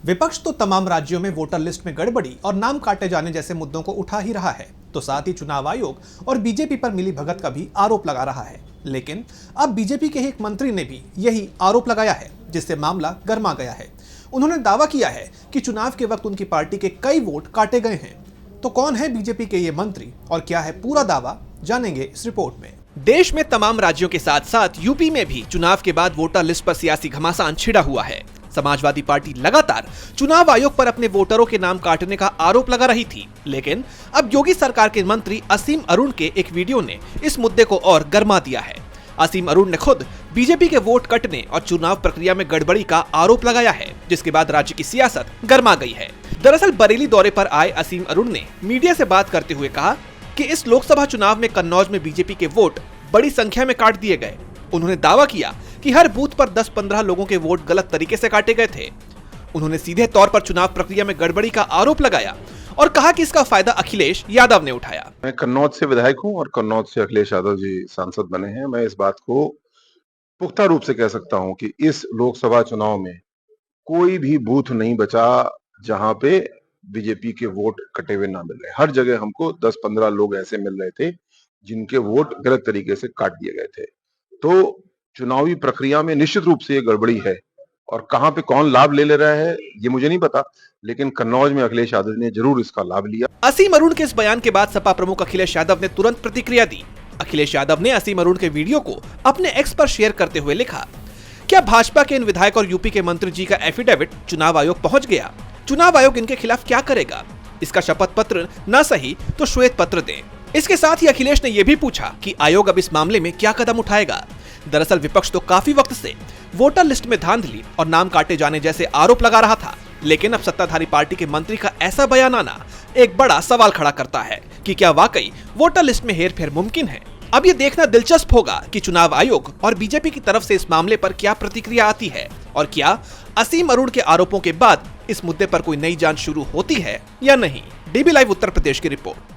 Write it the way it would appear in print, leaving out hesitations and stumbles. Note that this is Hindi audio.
विपक्ष तो तमाम राज्यों में वोटर लिस्ट में गड़बड़ी और नाम काटे जाने जैसे मुद्दों को उठा ही रहा है, तो साथ ही चुनाव आयोग और बीजेपी पर मिली भगत का भी आरोप लगा रहा है। लेकिन अब बीजेपी के एक मंत्री ने भी यही आरोप लगाया है, जिससे मामला गर्मा गया है। उन्होंने दावा किया है कि चुनाव के वक्त उनकी पार्टी के कई वोट काटे गए हैं। तो कौन है बीजेपी के ये मंत्री और क्या है पूरा दावा, जानेंगे इस रिपोर्ट में। देश में तमाम राज्यों के साथ साथ यूपी में भी चुनाव के बाद वोटर लिस्ट पर सियासी घमासान छिड़ा हुआ है। समाजवादी पार्टी लगातार चुनाव आयोग पर अपने वोटरों के नाम काटने का आरोप लगा रही थी, लेकिन अब योगी सरकार के मंत्री असीम अरुण के एक वीडियो ने इस मुद्दे को और गर्मा दिया है। असीम अरुण ने खुद बीजेपी के वोट कटने और चुनाव प्रक्रिया में गड़बड़ी का आरोप लगाया है, जिसके बाद राज्य की सियासत गर्मा गई है। दरअसल बरेली दौरे पर आए असीम अरुण ने मीडिया से बात करते हुए कहा कि इस लोकसभा चुनाव में कन्नौज में बीजेपी के वोट बड़ी संख्या में काट दिए गए। उन्होंने दावा किया कि हर बूथ पर 10-15 लोगों के वोट गलत तरीके से काटे गए थे। उन्होंने सीधे तौर पर चुनाव प्रक्रिया में गड़बड़ी का आरोप लगाया और कहा कि इसका फायदा अखिलेश यादव ने उठाया। मैं कन्नौज से विधायक हूं और कन्नौज से अखिलेश यादव जी सांसद बने हैं। मैं इस बात को पुख्ता रूप से कह सकता हूं कि इस लोकसभा चुनाव में कोई भी बूथ नहीं बचा जहां पे बीजेपी के वोट कटे हुए ना मिल रहे। हर जगह हमको 10-15 लोग ऐसे मिल रहे थे जिनके वोट गलत तरीके से काट दिए गए थे। तो चुनावी प्रक्रिया में निश्चित रूप से ये गड़बड़ी है और कहां पे कौन लाभ ले रहा है ये मुझे नहीं पता, लेकिन कन्नौज में अखिलेश यादव ने जरूर इसका लाभ लिया। असीम अरुण के इस बयान के बाद सपा प्रमुख अखिलेश यादव ने तुरंत प्रतिक्रिया दी। अखिलेश यादव ने असीम अरुण के वीडियो को अपने एक्स पर शेयर करते हुए लिखा, क्या भाजपा के इन विधायक और यूपी के मंत्री जी का एफिडेविट चुनाव आयोग पहुंच गया? चुनाव आयोग इनके खिलाफ क्या करेगा? इसका शपथ पत्र न सही तो श्वेत पत्र दें। इसके साथ ही अखिलेश ने यह भी पूछा कि आयोग अब इस मामले में क्या कदम उठाएगा। दरअसल विपक्ष तो काफी वक्त से वोटर लिस्ट में धांधली और नाम काटे जाने जैसे आरोप लगा रहा था, लेकिन अब सत्ताधारी पार्टी के मंत्री का ऐसा बयान आना एक बड़ा सवाल खड़ा करता है कि क्या वाकई वोटर लिस्ट में हेरफेर मुमकिन है। अब ये देखना दिलचस्प होगा कि चुनाव आयोग और बीजेपी की तरफ से इस मामले पर क्या प्रतिक्रिया आती है और क्या असीम अरुण के आरोपों के बाद इस मुद्दे पर कोई नई जांच शुरू होती है या नहीं। डीबी लाइव उत्तर प्रदेश की रिपोर्ट।